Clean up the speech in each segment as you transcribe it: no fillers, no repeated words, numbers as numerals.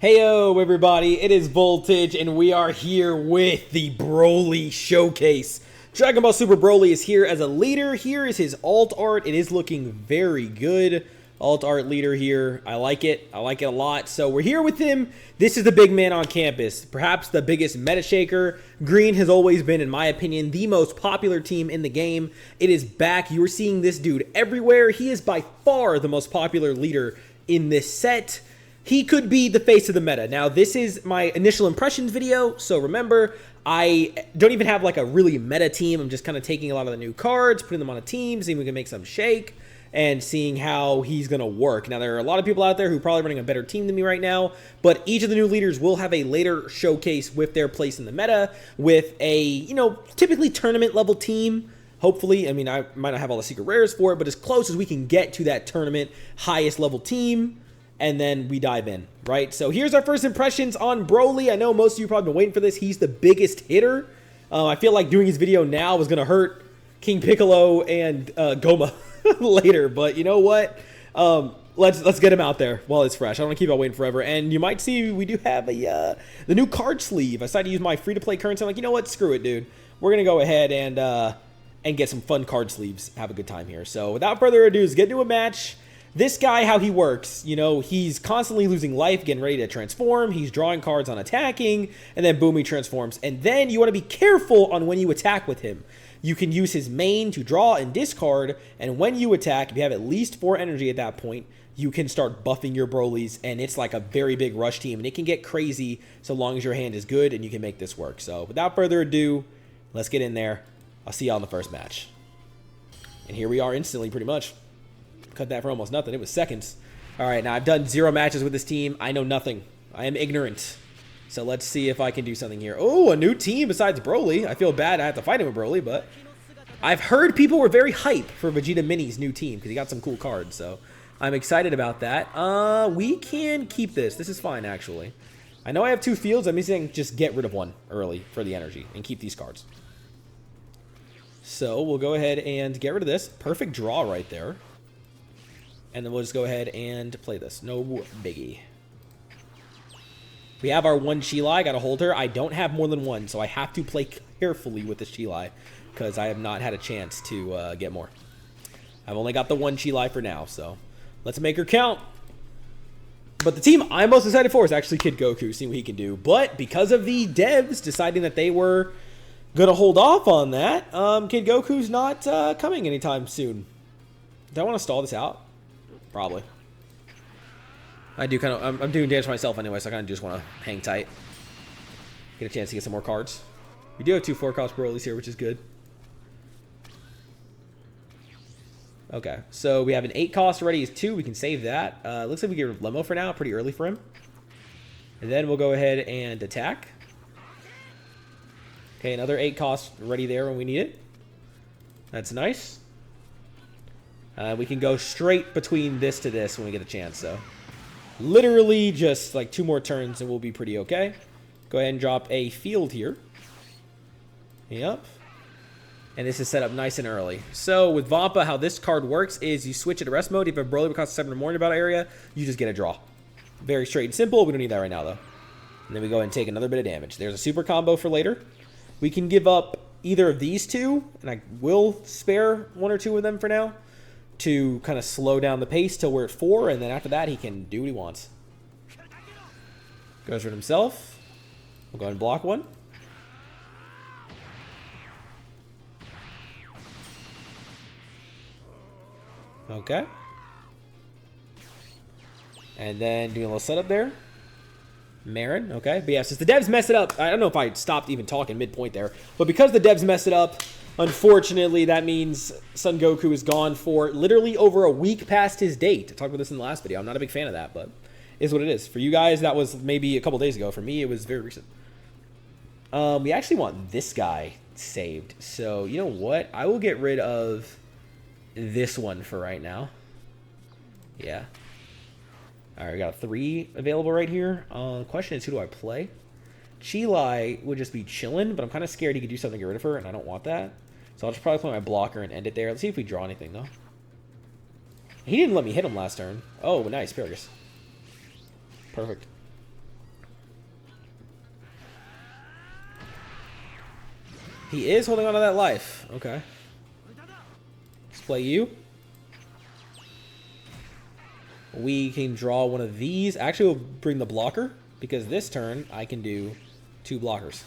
Heyo everybody, it is Voltage and we are here with the Broly Showcase. Dragon Ball Super Broly is here as a leader. Here is his alt art. It is looking very good. Alt art leader here. I like it. I like it a lot. So we're here with him. This is the big man on campus. Perhaps the biggest meta shaker. Green has always been, in my opinion, the most popular team in the game. It is back. You are seeing this dude everywhere. He is by far the most popular leader in this set. He could be the face of the meta. Now, this is my initial impressions video, so remember, I don't even have like a really meta team. I'm just kind of taking a lot of the new cards, putting them on a team, seeing if we can make some shake, and seeing how he's going to work. Now, there are a lot of people out there who are probably running a better team than me right now, but each of the new leaders will have a later showcase with their place in the meta, with a, typically tournament-level team. Hopefully, I mean, I might not have all the secret rares for it, but as close as we can get to that tournament highest level team, and then we dive in, right? So here's our first impressions on Broly. I know most of you probably been waiting for this. He's the biggest hitter. I feel like doing his video now is going to hurt King Piccolo and Goma later, but you know what? Let's get him out there while it's fresh. I don't want to keep on waiting forever. And you might see we do have the new card sleeve. I decided to use my free-to-play currency. I'm like, you know what? Screw it, dude. We're going to go ahead and get some fun card sleeves. Have a good time here. So without further ado, let's get into a match. This guy, how he works, he's constantly losing life, getting ready to transform. He's drawing cards on attacking, and then boom, he transforms. And then you want to be careful on when you attack with him. You can use his main to draw and discard, and when you attack, if you have at least 4 energy at that point, you can start buffing your Brolys, and it's like a very big rush team, and it can get crazy so long as your hand is good and you can make this work. So without further ado, let's get in there. I'll see y'all in the first match. And here we are instantly, pretty much. Cut that for almost nothing. It was seconds. All right, now I've done 0 matches with this team. I know nothing. I am ignorant. So let's see if I can do something here. Oh, a new team besides Broly. I feel bad I have to fight him with Broly, but I've heard people were very hype for Vegeta Mini's new team because he got some cool cards. So I'm excited about that. We can keep this. This is fine, actually. I know I have 2 fields. I'm saying just get rid of 1 early for the energy and keep these cards. So we'll go ahead and get rid of this. Perfect draw right there. And then we'll just go ahead and play this. No biggie. We have our 1 Chilai. Got to hold her. I don't have more than 1, so I have to play carefully with this Chilai because I have not had a chance to get more. I've only got the 1 Chilai for now, so let's make her count. But the team I'm most excited for is actually Kid Goku, seeing what he can do. But because of the devs deciding that they were going to hold off on that, Kid Goku's not coming anytime soon. Do I want to stall this out? Probably. I do kind of, I'm doing damage myself anyway, so I kind of just want to hang tight. Get a chance to get some more cards. We do have 2 4-cost Broly's here, which is good. Okay, so we have an 8-cost already. Is 2. We can save that. Looks like we get rid of Lemo for now. Pretty early for him. And then we'll go ahead and attack. Okay, another 8-cost ready there when we need it. That's nice. We can go straight between this to this when we get a chance, so literally just like 2 more turns and we'll be pretty okay. Go ahead and drop a field here. Yep. And this is set up nice and early. So with Vampa, how this card works is you switch it to rest mode. If a Broly costs 7 or more in your battle area, you just get a draw. Very straight and simple. We don't need that right now, though. And then we go ahead and take another bit of damage. There's a super combo for later. We can give up either of these 2, and I will spare 1 or 2 of them for now, to kind of slow down the pace till we're at 4, and then after that, he can do what he wants. Goes rid himself. We'll go ahead and block 1. Okay. And then doing a little setup there. Marin, okay. But yeah, since the devs messed it up, I don't know if I stopped even talking midpoint there, but because the devs messed it up, unfortunately, that means Son Goku is gone for literally over a week past his date. I talked about this in the last video. I'm not a big fan of that, but it is what it is. For you guys, that was maybe a couple days ago. For me, it was very recent. We actually want this guy saved. So, you know what? I will get rid of this one for right now. Yeah. All right, we got 3 available right here. The question is, who do I play? Chilai would just be chilling, but I'm kind of scared he could do something to get rid of her, and I don't want that. So I'll just probably play my blocker and end it there. Let's see if we draw anything, though. He didn't let me hit him last turn. Oh, nice, Paragus. Perfect. He is holding on to that life. Okay. Let's play you. We can draw one of these. Actually, we'll bring the blocker, because this turn I can do 2 blockers.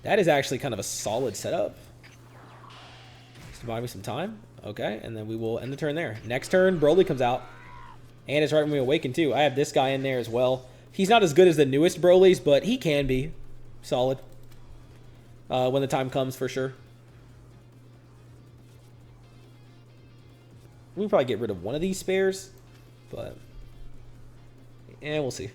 That is actually kind of a solid setup. Just buy me some time. Okay, and then we will end the turn there. Next turn, Broly comes out. And it's right when we awaken, too. I have this guy in there as well. He's not as good as the newest Brolys, but he can be solid. When the time comes, for sure. We can probably get rid of one of these spares. But, yeah, we'll see.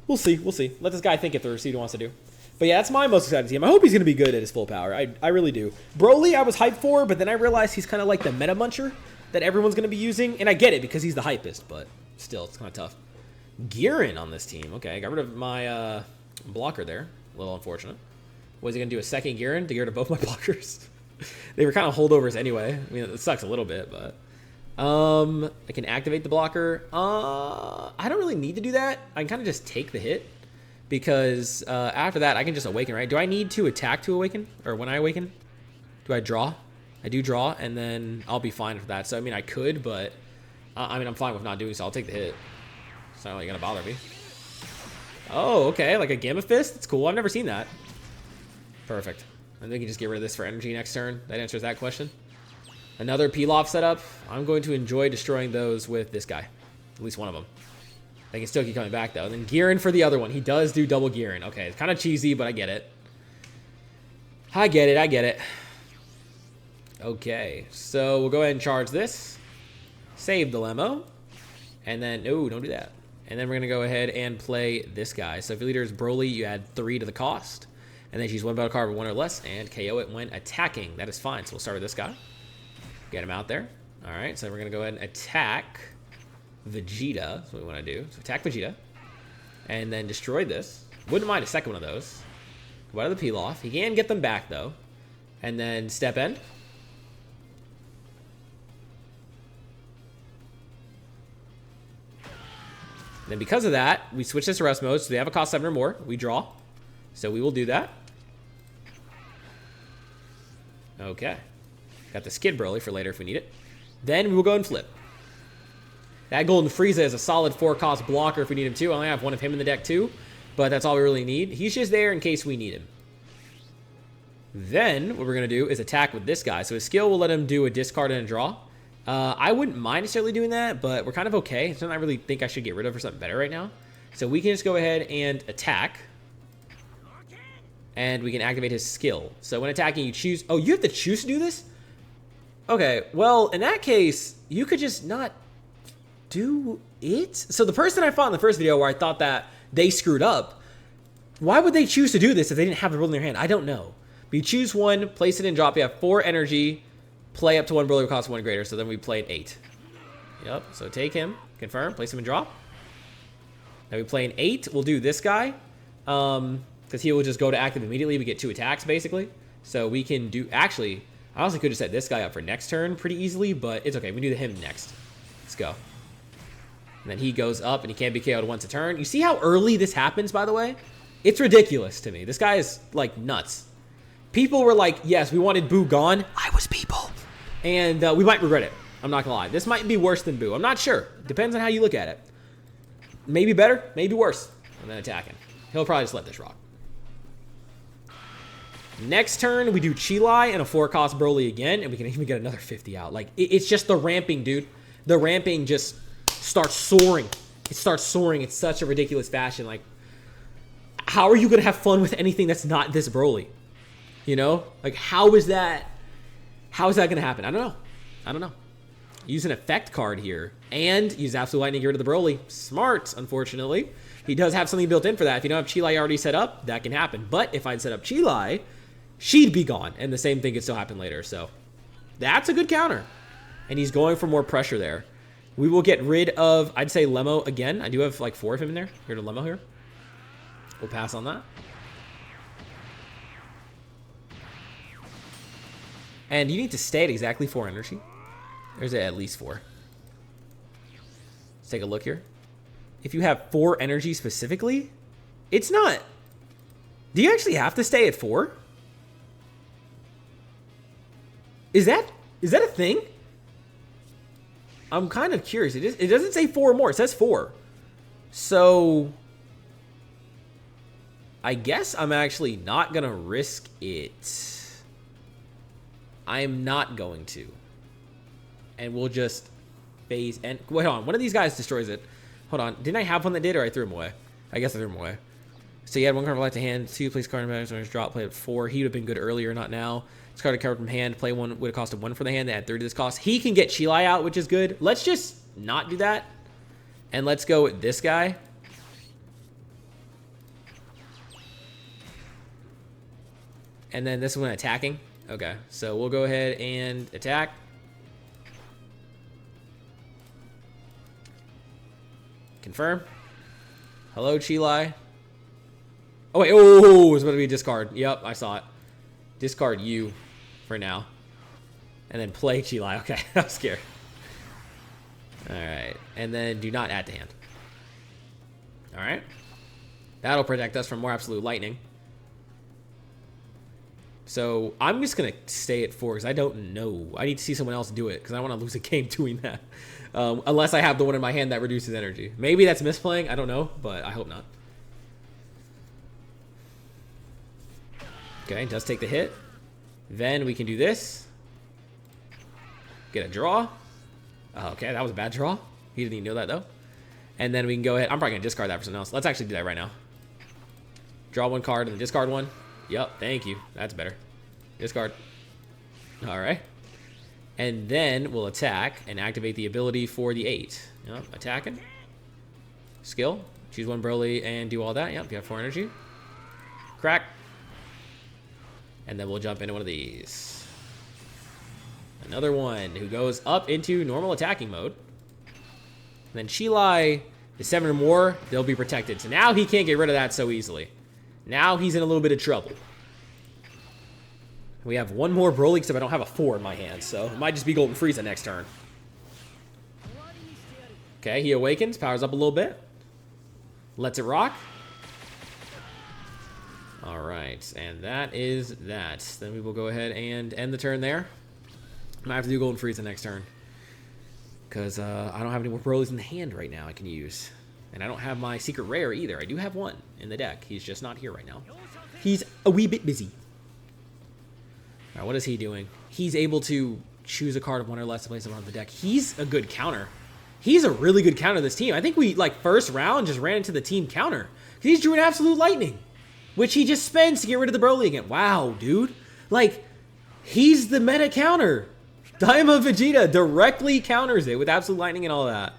We'll see. We'll see. Let this guy think it through, see what he wants to do. But yeah, that's my most excited team. I hope he's going to be good at his full power. I really do. Broly, I was hyped for, but then I realized he's kind of like the meta muncher that everyone's going to be using. And I get it because he's the hypest, but still, it's kind of tough. Girin on this team. Okay, I got rid of my blocker there. A little unfortunate. Was he going to do a second Girin to get rid of both my blockers? They were kind of holdovers anyway. I mean, it sucks a little bit, but... I can activate the blocker. I don't really need to do that. I can kind of just take the hit. Because after that, I can just awaken, right? Do I need to attack to awaken? Or when I awaken? Do I draw? I do draw, and then I'll be fine with that. So, I mean, I could, but... I mean, I'm fine with not doing so. I'll take the hit. It's not really going to bother me. Oh, okay. Like a Gamma Fist? That's cool. I've never seen that. Perfect. And then we can just get rid of this for energy next turn. That answers that question. Another Pilaf setup. I'm going to enjoy destroying those with this guy. At least one of them. They can still keep coming back, though. And then Girin for the other one. He does do double Girin. Okay, it's kind of cheesy, but I get it. I get it. I get it. Okay, so we'll go ahead and charge this. Save the Lemo. And then... No, don't do that. And then we're going to go ahead and play this guy. So if your leader is Broly, you add 3 to the cost. And then choose one battle card with 1 or less and KO it when attacking. That is fine. So we'll start with this guy. Get him out there. All right, so we're going to go ahead and attack Vegeta. That's what we want to do. So attack Vegeta. And then destroy this. Wouldn't mind a second one of those. Go out of the Pilaf. He can get them back, though. And then step end. Then because of that, we switch this to rest mode. So they have a cost 7 or more. We draw. So we will do that. Okay. Got the Skid Broly for later if we need it. Then we will go and flip. That Golden Frieza is a solid 4-cost blocker if we need him too. I only have one of him in the deck too, but that's all we really need. He's just there in case we need him. Then what we're going to do is attack with this guy. So his skill will let him do a discard and a draw. I wouldn't mind necessarily doing that, but we're kind of okay. It's something I really think I should get rid of for something better right now. So we can just go ahead and attack. And we can activate his skill. So when attacking, you choose... Oh, you have to choose to do this? Okay, well, in that case, you could just not do it? So the person I fought in the first video where I thought that they screwed up, why would they choose to do this if they didn't have the rule in their hand? I don't know. But you choose one, place it in drop. You have 4 energy, play up to 1 Broly cost 1 greater. So then we played 8. Yep, so take him, confirm, place him in drop. Now we play an 8. We'll do this guy. Because he will just go to active immediately. We get 2 attacks, basically. So we can do... Actually, I honestly could have set this guy up for next turn pretty easily, but it's okay. We can do him next. Let's go. And then he goes up, and he can't be KO'd once a turn. You see how early this happens, by the way? It's ridiculous to me. This guy is, like, nuts. People were like, yes, we wanted Boo gone. I was people. And we might regret it. I'm not going to lie. This might be worse than Boo. I'm not sure. Depends on how you look at it. Maybe better, maybe worse. And then attacking. He'll probably just let this rock. Next turn, we do Chilai and a 4-cost Broly again, and we can even get another 50 out. Like, it's just the ramping, dude. The ramping just starts soaring. It starts soaring in such a ridiculous fashion. Like, how are you going to have fun with anything that's not this Broly? You know? Like, how is that going to happen? I don't know. I don't know. Use an effect card here, and use Absolute Lightning to get rid of the Broly. Smart, unfortunately. He does have something built in for that. If you don't have Chilai already set up, that can happen. But if I'd set up Chilai, she'd be gone, and the same thing could still happen later. So that's a good counter. And he's going for more pressure there. We will get rid of, I'd say, Lemo again. I do have like 4 of him in there. Get rid of Lemo here. We'll pass on that. And you need to stay at exactly 4 energy. There's at least 4. Let's take a look here. If you have 4 energy specifically, it's not Do you actually have to stay at 4? Is that a thing? I'm kind of curious. It doesn't say 4 or more. It says 4. So I guess I'm actually not going to risk it. I'm not going to. And we'll just phase and wait on. One of these guys destroys it. Hold on. Didn't I have one that did, or I threw him away? I guess I threw him away. So you had 1 card left to hand, 2 place card in the drop, play at 4. He would have been good earlier, not now. This card covered from hand, play 1 would have costed 1 for the hand. They add 3 to this cost. He can get Chilai out, which is good. Let's just not do that. And let's go with this guy. And then this one attacking. Okay, so we'll go ahead and attack. Confirm. Hello, Chilai. Oh, wait. Oh, it's about to be a discard. Yep, I saw it. Discard you for now. And then play Chilai. Okay, I'm scared. Alright. And then do not add to hand. Alright. That'll protect us from more absolute lightning. So I'm just going to stay at 4 because I don't know. I need to see someone else do it because I don't want to lose a game doing that. Unless I have the one in my hand that reduces energy. Maybe that's misplaying. I don't know, but I hope not. Okay, does take the hit. Then we can do this. Get a draw. Oh, okay, that was a bad draw. He didn't even know that, though. And then we can go ahead. I'm probably going to discard that for something else. Let's actually do that right now. Draw 1 card and then discard 1. Yep, thank you. That's better. Discard. All right. And then we'll attack and activate the ability for the 8. Yep, attacking. Skill. Choose 1 Broly and do all that. Yep, you have 4 energy. Crack. And then we'll jump into one of these. Another one who goes up into normal attacking mode. And then Chilai is 7 or more. They'll be protected. So now he can't get rid of that so easily. Now he's in a little bit of trouble. We have 1 more Broly, except I don't have a 4 in my hand, so it might just be Golden Frieza next turn. Okay, he awakens, powers up a little bit. Lets it rock. Alright, and that is that. Then we will go ahead and end the turn there. I might have to do Golden Frieza next turn. Because I don't have any more Brolys in the hand right now I can use. And I don't have my secret rare either. I do have 1 in the deck. He's just not here right now. He's a wee bit busy. All right, what is he doing? He's able to choose a card of 1 or less to place it on the deck. He's a good counter. He's a really good counter to this team. I think we, like, first round just ran into the team counter. He drew an Absolute Lightning, which he just spends to get rid of the Broly again. Wow, dude. Like, he's the meta counter. Diamond Vegeta directly counters it with Absolute Lightning and all that.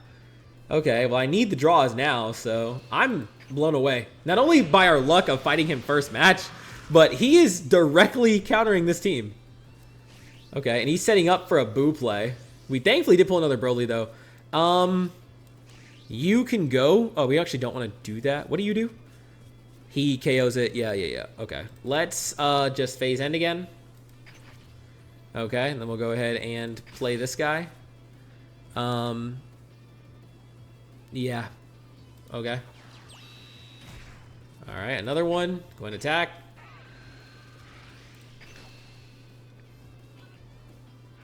Okay, well, I need the draws now, so I'm blown away. Not only by our luck of fighting him first match, but he is directly countering this team. Okay, and he's setting up for a Boo play. We thankfully did pull another Broly, though. You can go. Oh, we actually don't want to do that. What do you do? He KOs it. Yeah. Okay, let's just phase end again. Okay, and then we'll go ahead and play this guy. Yeah. Okay. All right, another one. Go and attack.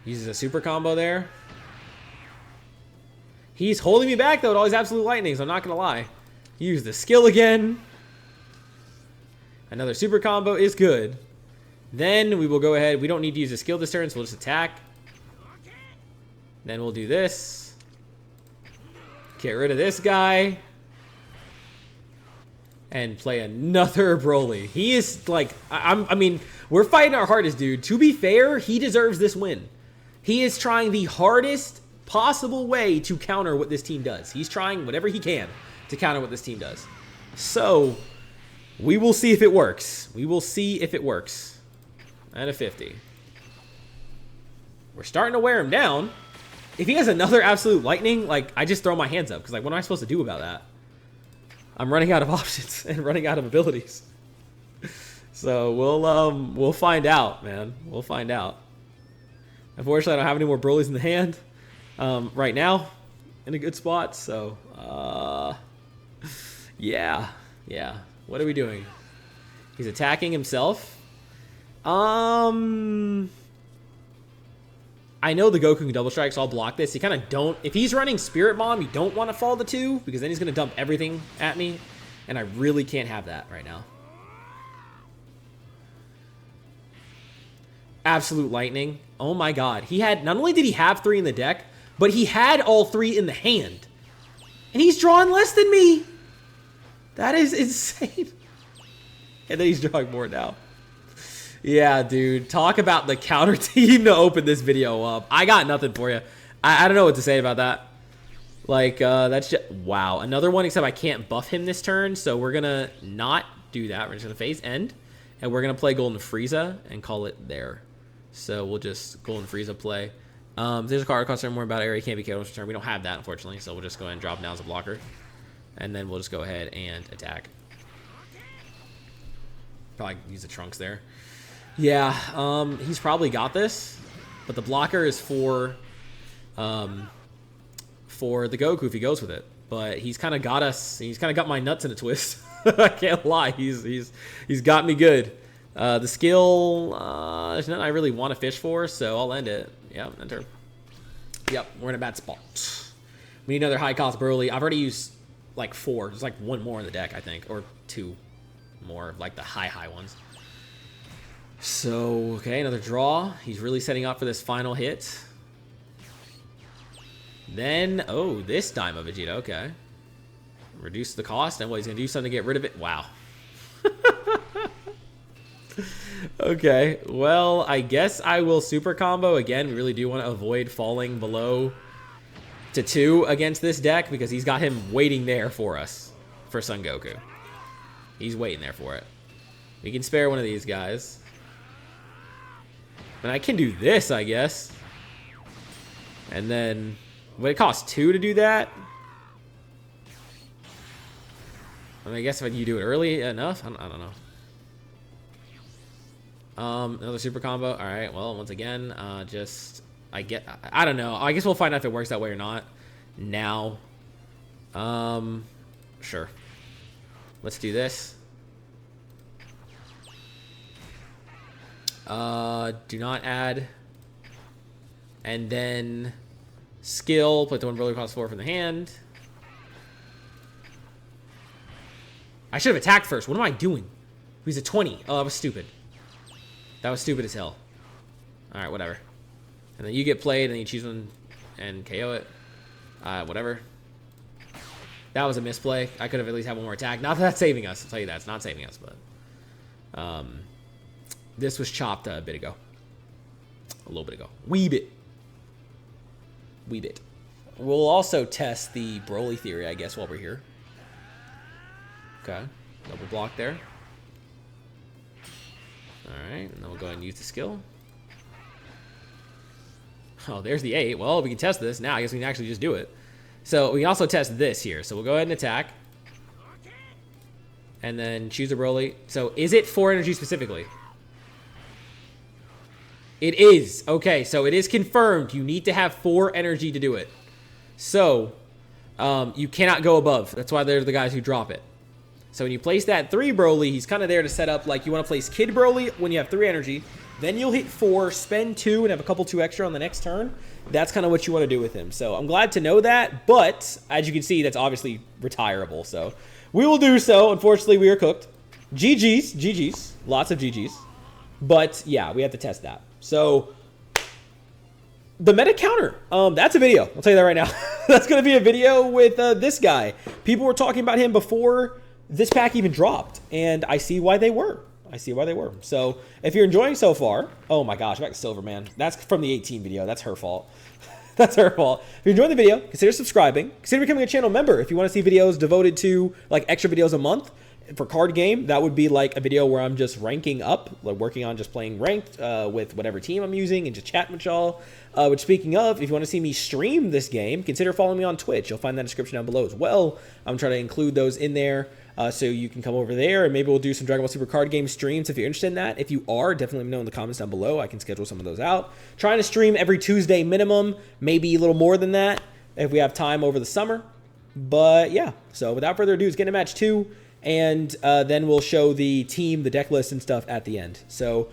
Uses a super combo there. He's holding me back, though, with all these Absolute Lightnings. I'm not going to lie. Use the skill again. Another super combo is good. Then we will go ahead. We don't need to use a skill this turn, so we'll just attack. Then we'll do this. Get rid of this guy. And play another Broly. He is like, I mean, we're fighting our hardest, dude. To be fair, he deserves this win. He is trying the hardest possible way to counter what this team does. He's trying whatever he can to counter what this team does. So, we will see if it works. We will see if it works. And a 50. We're starting to wear him down. If he has another Absolute Lightning, like, I just throw my hands up. Because, like, what am I supposed to do about that? I'm running out of options and running out of abilities. So, we'll find out, man. We'll find out. Unfortunately, I don't have any more Broly's in the hand right now in a good spot. So, yeah. What are we doing? He's attacking himself. I know the Goku can double strike, so I'll block this. You kind of don't... If he's running Spirit Bomb, you don't want to fall to 2, because then he's going to dump everything at me, and I really can't have that right now. Absolute Lightning. Oh my god. He had... Not only did he have 3 in the deck, but he had all 3 in the hand. And he's drawing less than me! That is insane. And then he's drawing more now. Yeah, dude. Talk about the counter team to open this video up. I got nothing for you. I don't know what to say about that. Like, that's just... Wow. Another one, except I can't buff him this turn, so we're going to not do that. We're just going to phase end, and we're going to play Golden Frieza and call it there. So we'll just Golden Frieza play. There's a card concerned more about area can't be killed this turn. We don't have that, unfortunately, so we'll just go ahead and drop him down as a blocker. And then we'll just go ahead and attack. Probably use the Trunks there. Yeah, he's probably got this, but the blocker is for the Goku if he goes with it. But he's kind of got us. He's kind of got my nuts in a twist. I can't lie. He's got me good. The skill, there's nothing I really want to fish for, so I'll end it. Yep, enter. Yep, we're in a bad spot. We need another high cost Broly. I've already used like 4. There's like 1 more in the deck, I think, or 2 more, like the high ones. So, okay, another draw. He's really setting up for this final hit. Then, oh, this Daima Vegeta, okay. Reduce the cost, and what, he's going to do something to get rid of it? Wow. Okay, well, I guess I will super combo. Again, we really do want to avoid falling below to 2 against this deck, because he's got him waiting there for us, for Son Goku. He's waiting there for it. We can spare one of these guys. And I can do this, I guess. And then, would it cost 2 to do that? I mean, I guess if you do it early enough, I don't know. Another super combo. All right. Well, once again, I don't know. I guess we'll find out if it works that way or not. Now, sure. Let's do this. Do not add. And then skill, put the one Broly cost 4 from the hand. I should have attacked first. What am I doing? He's a 20. Oh, that was stupid. That was stupid as hell. Alright, whatever. And then you get played and you choose one and KO it. Whatever. That was a misplay. I could have at least had one more attack. Not that that's saving us. I'll tell you that. It's not saving us, but... this was chopped a bit ago. A little bit ago. Wee bit. Wee bit. We'll also test the Broly theory, I guess, while we're here. Okay. Double block there. Alright, and then we'll go ahead and use the skill. Oh, there's the 8. Well, we can test this. Now, I guess we can actually just do it. So, we can also test this here. So, we'll go ahead and attack. And then choose a Broly. So, is it 4 energy specifically? It is. Okay, so it is confirmed. You need to have 4 energy to do it. So, you cannot go above. That's why they're the guys who drop it. So when you place that 3 Broly, he's kind of there to set up, like, you want to place Kid Broly when you have 3 energy. Then you'll hit 4, spend 2, and have a couple 2 extra on the next turn. That's kind of what you want to do with him. So I'm glad to know that, but as you can see, that's obviously retirable. So we will do so. Unfortunately, we are cooked. GG's. GG's. Lots of GG's. But, yeah, we have to test that. So... the meta counter, that's a video. I'll tell you that right now. That's going to be a video with this guy. People were talking about him before this pack even dropped, and I see why they were. I see why they were. So if you're enjoying so far, oh my gosh, back to Silver, man. That's from the 18 video. That's her fault. That's her fault. If you're enjoying the video, consider subscribing. Consider becoming a channel member if you want to see videos devoted to like extra videos a month. For card game, that would be like a video where I'm just ranking up, like working on just playing ranked with whatever team I'm using and just chatting with y'all. Which, speaking of, if you want to see me stream this game, consider following me on Twitch. You'll find that description down below as well. I'm trying to include those in there so you can come over there, and maybe we'll do some Dragon Ball Super card game streams if you're interested in that. If you are, definitely let me know in the comments down below. I can schedule some of those out. Trying to stream every Tuesday minimum, maybe a little more than that if we have time over the summer. But yeah, so without further ado, let's get into match 2. And then we'll show the team, the deck list, and stuff at the end. So,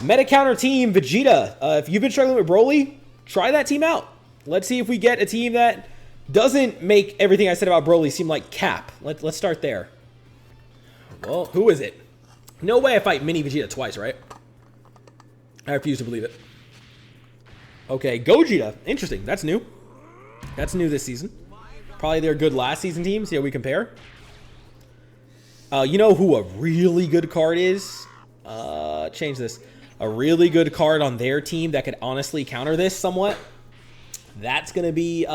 meta counter team, Vegeta. If you've been struggling with Broly, try that team out. Let's see if we get a team that doesn't make everything I said about Broly seem like cap. Let's start there. Well, who is it? No way I fight Mini Vegeta twice, right? I refuse to believe it. Okay, Gogeta. Interesting. That's new. That's new this season. Probably their good last season team. See how we compare. You know who a really good card is? Change this. A really good card on their team that could honestly counter this somewhat. That's going to be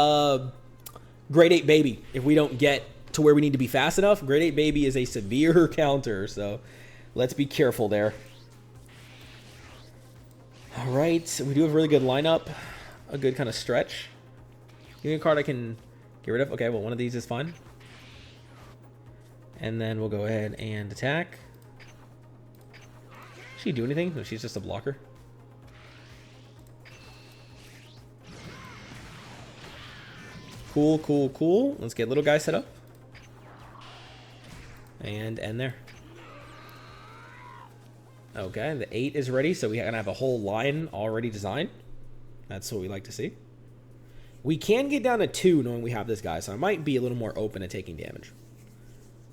Grade 8 Baby. If we don't get to where we need to be fast enough, Grade 8 Baby is a severe counter. So let's be careful there. All right. We do have a really good lineup. A good kind of stretch. Give me a card I can get rid of. Okay, well, one of these is fine. And then we'll go ahead and attack. Does she do anything? No, she's just a blocker. Cool, cool, cool. Let's get little guy set up. And end there. Okay, the 8 is ready, so we're going to have a whole line already designed. That's what we like to see. We can get down to 2 knowing we have this guy, so I might be a little more open to taking damage.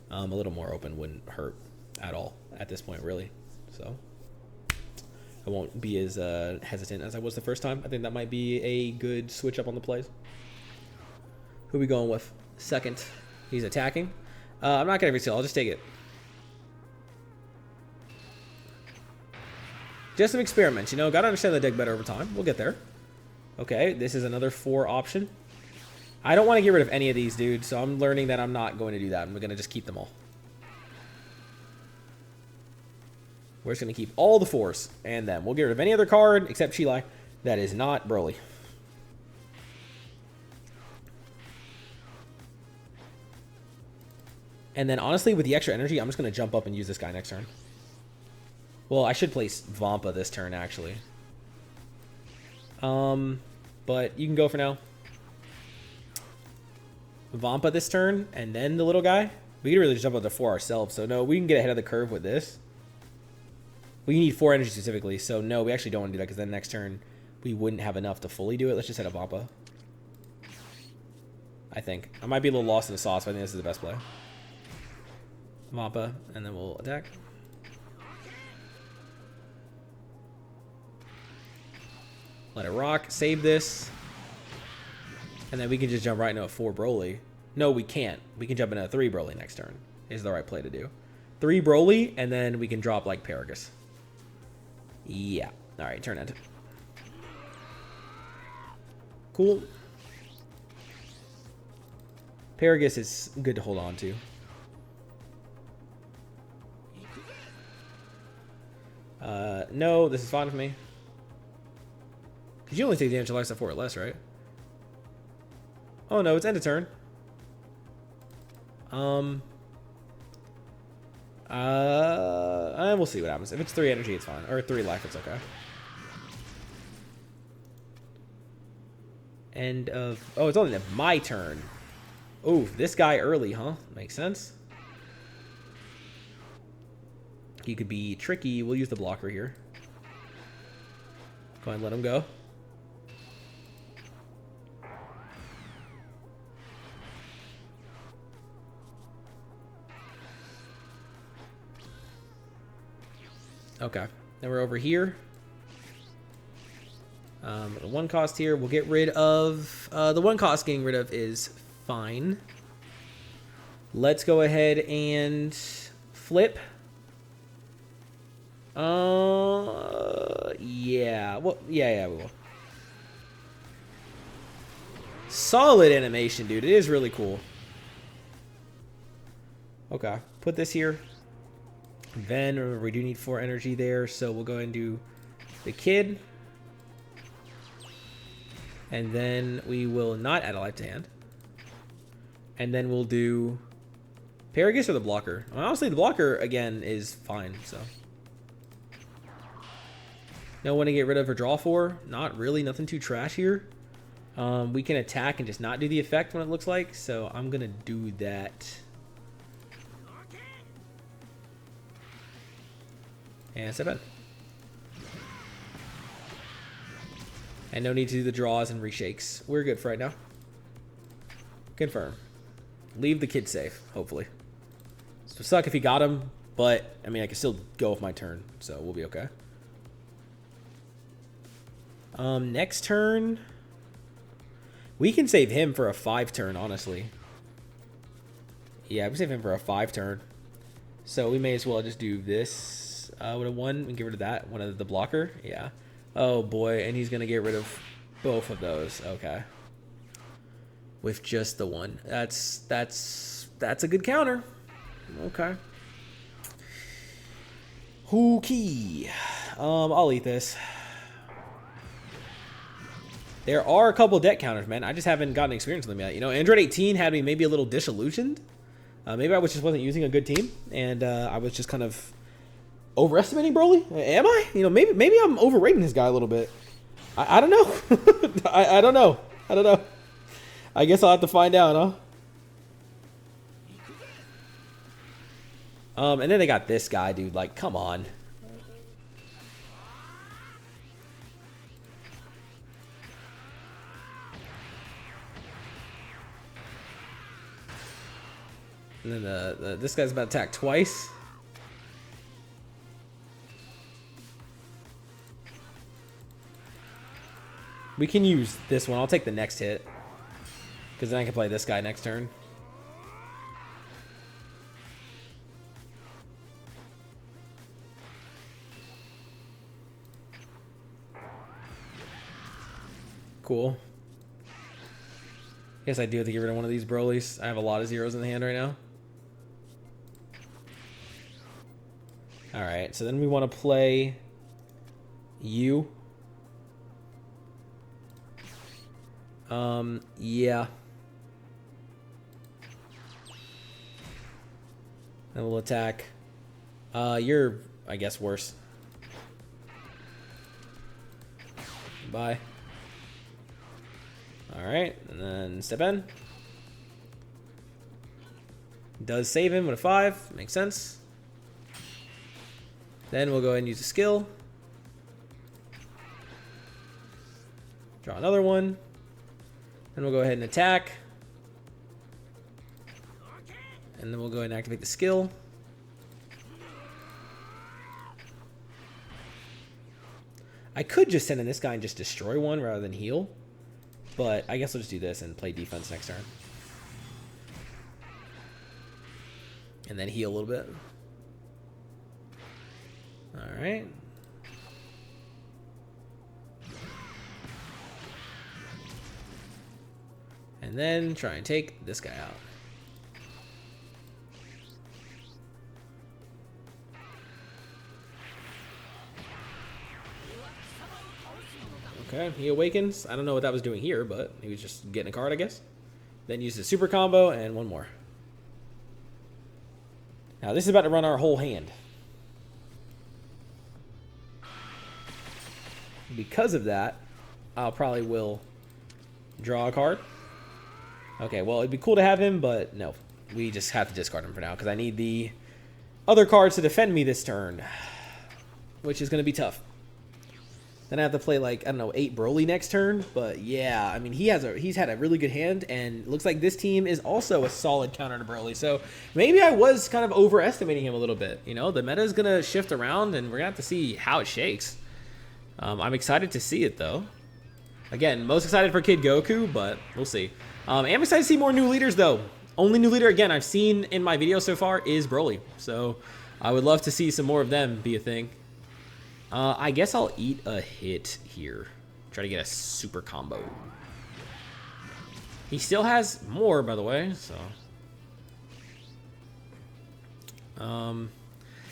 A little more open wouldn't hurt at all at this point, really. So I won't be as hesitant as I was the first time. I think that might be a good switch up on the plays. Who are we going with? Second. He's attacking. I'm not going to reseal. I'll just take it. Just some experiments, you know. Got to understand the deck better over time. We'll get there. Okay, this is another 4 option. I don't want to get rid of any of these dudes, so I'm learning that I'm not going to do that. I'm going to just keep them all. We're just going to keep all the 4s, and then we'll get rid of any other card except Chilai that is not Broly. And then, honestly, with the extra energy, I'm just going to jump up and use this guy next turn. Well, I should place Vampa this turn, actually. But you can go for now. Vampa this turn, and then the little guy. We can really jump up to 4 ourselves, so no, we can get ahead of the curve with this. We need 4 energy specifically, so no, we actually don't want to do that, because then next turn, we wouldn't have enough to fully do it. Let's just hit a Vampa. I think. I might be a little lost in the sauce, but I think this is the best play. Vampa, and then we'll attack. Let it rock. Save this. And then we can just jump right into a 4 Broly. No, we can't. We can jump into a 3 Broly next turn. Is the right play to do. 3 Broly, and then we can drop like Paragus. Yeah. Alright, turn end. Cool. Paragus is good to hold on to. No, this is fine for me. Because you only take damage to lifestyle 4 or less, right? Oh no, it's end of turn. And we'll see what happens. If it's 3 energy, it's fine. Or 3 life, it's okay. End of... Oh, it's only my turn. Oh, this guy early, huh? Makes sense. He could be tricky. We'll use the blocker here. Go ahead and let him go. Okay, then we're over here. The 1 cost here, we'll get rid of... the 1 cost getting rid of is fine. Let's go ahead and flip. Yeah. Well, yeah, we will. Solid animation, dude. It is really cool. Okay, put this here. Then remember, we do need 4 energy there, so we'll go ahead and do the kid. And then we will not add a life to hand. And then we'll do Paragus or the blocker. Well, honestly, the blocker, again, is fine, so. No one to get rid of or draw for. Not really, nothing too trash here. We can attack and just not do the effect when it looks like, so I'm going to do that. And step in. And no need to do the draws and reshakes. We're good for right now. Confirm. Leave the kid safe, hopefully. So suck if he got him, but I mean I can still go with my turn, so we'll be okay. Next turn, we can save him for a 5 turn, honestly. Yeah, we save him for a 5 turn. So we may as well just do this with a 1 and get rid of that one of the blocker. Yeah. Oh boy, and he's gonna get rid of both of those. Okay. With just the 1. That's a good counter. Okay. Okay. I'll eat this. There are a couple deck counters, man. I just haven't gotten experience with them yet. You know, Android 18 had me maybe a little disillusioned. Maybe I just wasn't using a good team, and I was just kind of overestimating Broly. Am I? You know, maybe I'm overrating this guy a little bit. I don't know. I don't know. I don't know. I guess I'll have to find out, huh? And then they got this guy, dude. Like, come on. And then this guy's about to attack twice. We can use this one. I'll take the next hit. Because then I can play this guy next turn. Cool. Guess I do have to get rid of one of these Brolys. I have a lot of zeros in the hand right now. Alright, so then we want to play you. Yeah. Then we'll attack. You're, I guess, worse. Bye. Alright, and then step in. Does save him with a 5. Makes sense. Then we'll go ahead and use a skill. Draw another one. Then we'll go ahead and attack. And then we'll go ahead and activate the skill. I could just send in this guy and just destroy one rather than heal. But I guess I'll just do this and play defense next turn. And then heal a little bit. Alright. And then try and take this guy out. Okay, he awakens. I don't know what that was doing here, but he was just getting a card, I guess. Then use the super combo and one more. Now this is about to run our whole hand. Because of that, I'll probably will draw a card. Okay, well, it'd be cool to have him, but no. We just have to discard him for now, because I need the other cards to defend me this turn. Which is going to be tough. Then I have to play, like, I don't know, 8 Broly next turn. But, yeah, I mean, he's had a really good hand, and it looks like this team is also a solid counter to Broly. So, maybe I was kind of overestimating him a little bit. You know, the meta is going to shift around, and we're going to have to see how it shakes. I'm excited to see it, though. Again, most excited for Kid Goku, but we'll see. I'm excited to see more new leaders, though. Only new leader, again, I've seen in my video so far is Broly. So, I would love to see some more of them be a thing. I guess I'll eat a hit here. Try to get a super combo. He still has more, by the way, so.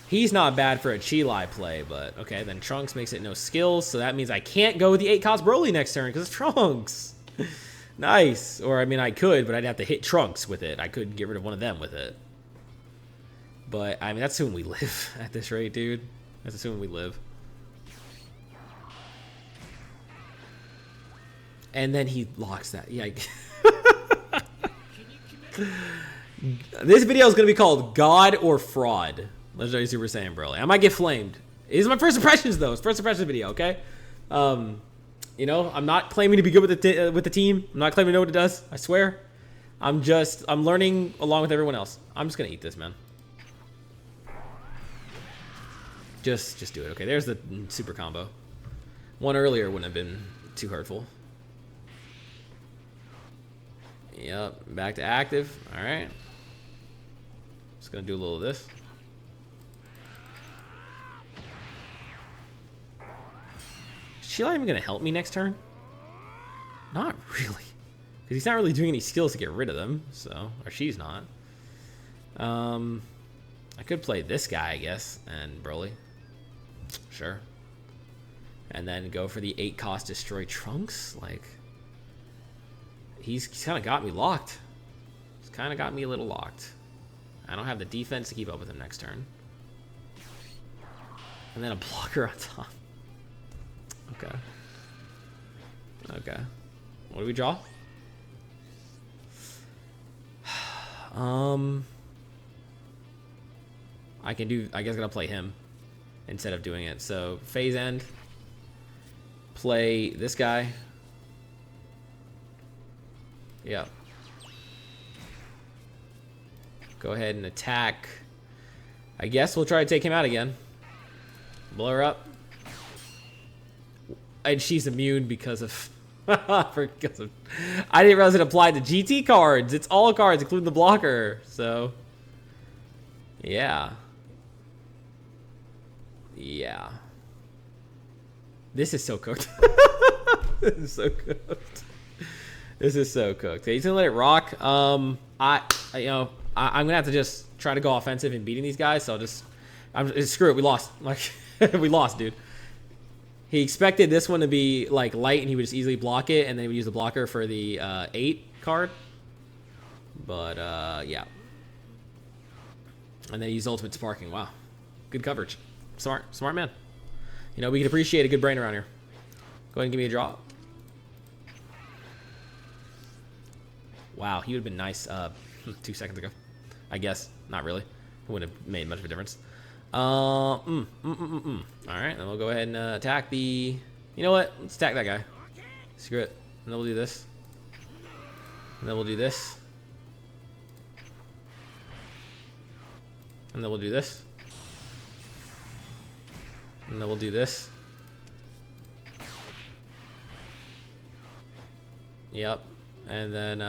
He's not bad for a Chi-Lai play, but okay, then Trunks makes it no skills, so that means I can't go with the 8-cost Broly next turn, because it's Trunks. Nice. Or, I mean, I could, but I'd have to hit Trunks with it. I could get rid of one of them with it. But, I mean, that's assuming we live at this rate, dude. That's assuming we live. And then he locks that. Yeah. This video is going to be called God or Fraud. Legendary Super Saiyan Broly. I might get flamed. These are my first impressions, though. It's first impression video, okay? You know, I'm not claiming to be good with the team. I'm not claiming to know what it does. I swear. I'm learning along with everyone else. I'm just gonna eat this, man. Just do it. Okay, there's the super combo. One earlier wouldn't have been too hurtful. Yep, back to active. All right. Just gonna do a little of this. Is she not even gonna help me next turn? Not really, because he's not really doing any skills to get rid of them. So, or she's not. I could play this guy, I guess, and Broly. Sure. And then go for the 8 cost destroy Trunks. Like, he's kind of got me locked. He's kind of got me a little locked. I don't have the defense to keep up with him next turn. And then a blocker on top. Okay. Okay. What do we draw? I guess I gotta play him instead of doing it. So phase end. Play this guy. Yeah. Go ahead and attack. I guess we'll try to take him out again. Blow her up. And she's immune because of... I didn't realize it applied to GT cards. It's all cards, including the blocker. So... yeah. Yeah. This is so cooked. This is so cooked. This is so cooked. He's gonna let it rock. You know, I'm gonna have to just try to go offensive in beating these guys. So screw it. We lost. Like, we lost, dude. He expected this one to be like light, and he would just easily block it, and then he would use the blocker for the 8 card. But yeah. And then he used ultimate sparking. Wow, good coverage. Smart man. You know, we can appreciate a good brain around here. Go ahead and give me a draw. Wow, he would have been nice 2 seconds ago. I guess. Not really. It wouldn't have made much of a difference. Alright, then we'll go ahead and attack the... You know what? Let's attack that guy. Screw it. And then we'll do this. And then we'll do this. And then we'll do this. And then we'll do this. Yep. And then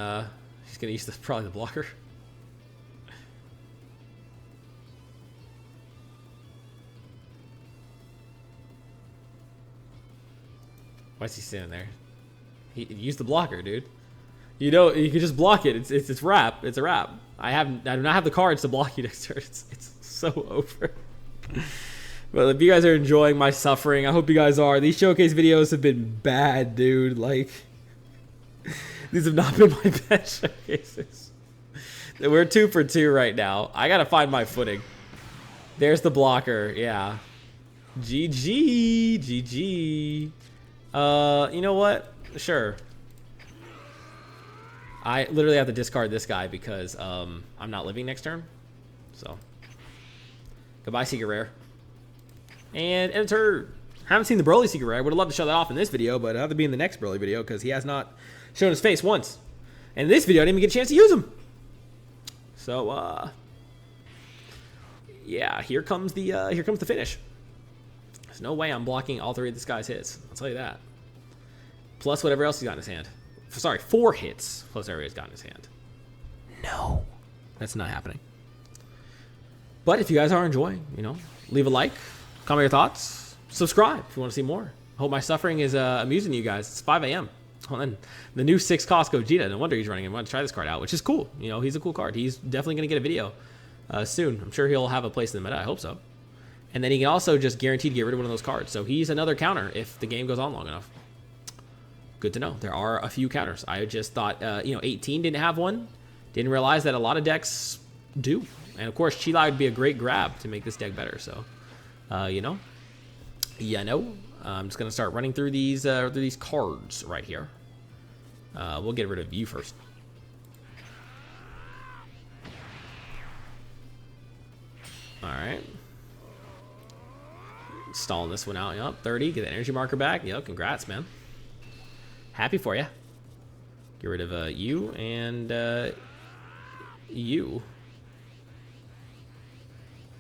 he's gonna use probably the blocker. Why is he standing there? He used the blocker, dude. You know, you can just block it. It's wrap. It's a wrap. I do not have the cards to block you next turn. It's so over. Well, if you guys are enjoying my suffering, I hope you guys are. These showcase videos have been bad, dude. Like, these have not been my best showcases. We're 2 for 2 right now. I gotta find my footing. There's the blocker. Yeah. GG. GG. You know what? Sure. I literally have to discard this guy because I'm not living next turn. So, goodbye, Secret Rare. And enter. Haven't seen the Broly Secret Rare. I would have loved to show that off in this video, but I'll have to be in the next Broly video because he has not shown his face once. And in this video, I didn't even get a chance to use him. So, yeah, here comes the finish. There's no way I'm blocking all 3 of this guy's hits. I'll tell you that. Plus whatever else he's got in his hand. Sorry, 4 hits plus whatever he's got in his hand. No, that's not happening. But if you guys are enjoying, you know, leave a like, comment your thoughts, subscribe if you want to see more. I hope my suffering is amusing you guys. It's 5 a.m. Well, then the new 6 cost Gogeta. No wonder he's running. I want to try this card out, which is cool. You know, he's a cool card. He's definitely going to get a video soon. I'm sure he'll have a place in the meta. I hope so. And then he can also just guarantee to get rid of one of those cards. So he's another counter if the game goes on long enough. Good to know. There are a few counters. I just thought, you know, 18 didn't have one. Didn't realize that a lot of decks do. And of course, Chi-Lai would be a great grab to make this deck better. So, you know. I'm just going to start running through these cards right here. We'll get rid of you first. All right. stalling this one out. Yep, 30. Get the energy marker back. Yep, congrats, man. Happy for you. Get rid of you and you.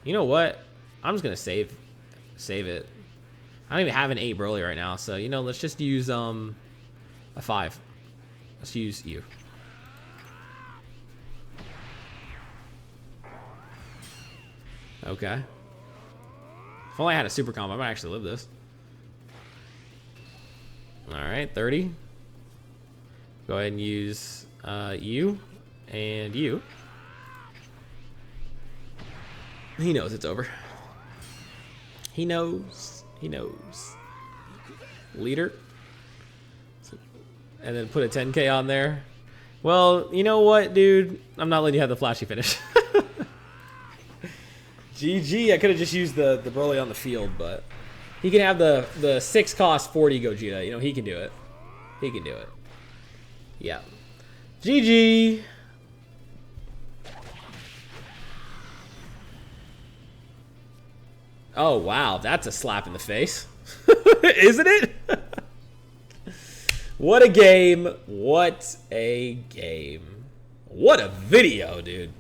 You know what? I'm just gonna save it. I don't even have an 8 Broly right now, so you know, let's just use a 5. Let's use you. Okay. If only I had a super combo, I might actually live this. Alright, 30. Go ahead and use you and you. He knows it's over. He knows. He knows. Leader. And then put a 10k on there. Well, you know what, dude? I'm not letting you have the flashy finish. GG. I could have just used the Broly on the field, but he can have the 6 cost 40 Gogeta. You know, he can do it. He can do it. Yeah. GG. Oh, wow. That's a slap in the face. Isn't it? What a game. What a game. What a video, dude.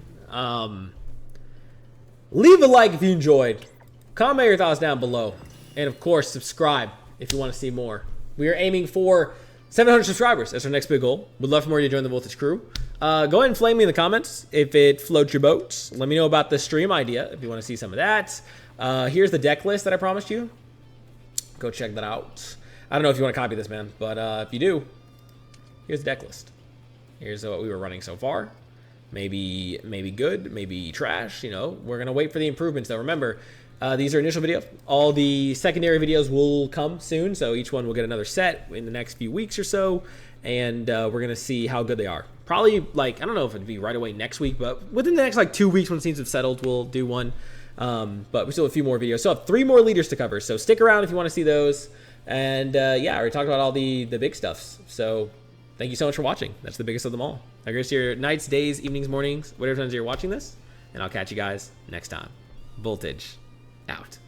Leave a like if you enjoyed. Comment your thoughts down below. And, of course, subscribe if you want to see more. We are aiming for 700 subscribers. That's our next big goal. Would love for more of you to join the Voltage crew. Go ahead and flame me in the comments if it floats your boat. Let me know about the stream idea if you want to see some of that. Here's the deck list that I promised you. Go check that out. I don't know if you want to copy this, man, but if you do, here's the deck list. Here's what we were running so far. Maybe good, maybe trash. You know, we're gonna wait for the improvements. Though remember, these are initial videos. All the secondary videos will come soon, so each one will get another set in the next few weeks or so, and we're gonna see how good they are. Probably like, I don't know if it'd be right away next week, but within the next like 2 weeks when things have settled, we'll do one. But we still have a few more videos. So I have 3 more leaders to cover. So stick around if you want to see those. And yeah, I already talked about all the big stuffs. So thank you so much for watching. That's the biggest of them all. I guess your nights, days, evenings, mornings, whatever times you're watching this. And I'll catch you guys next time. Voltage out.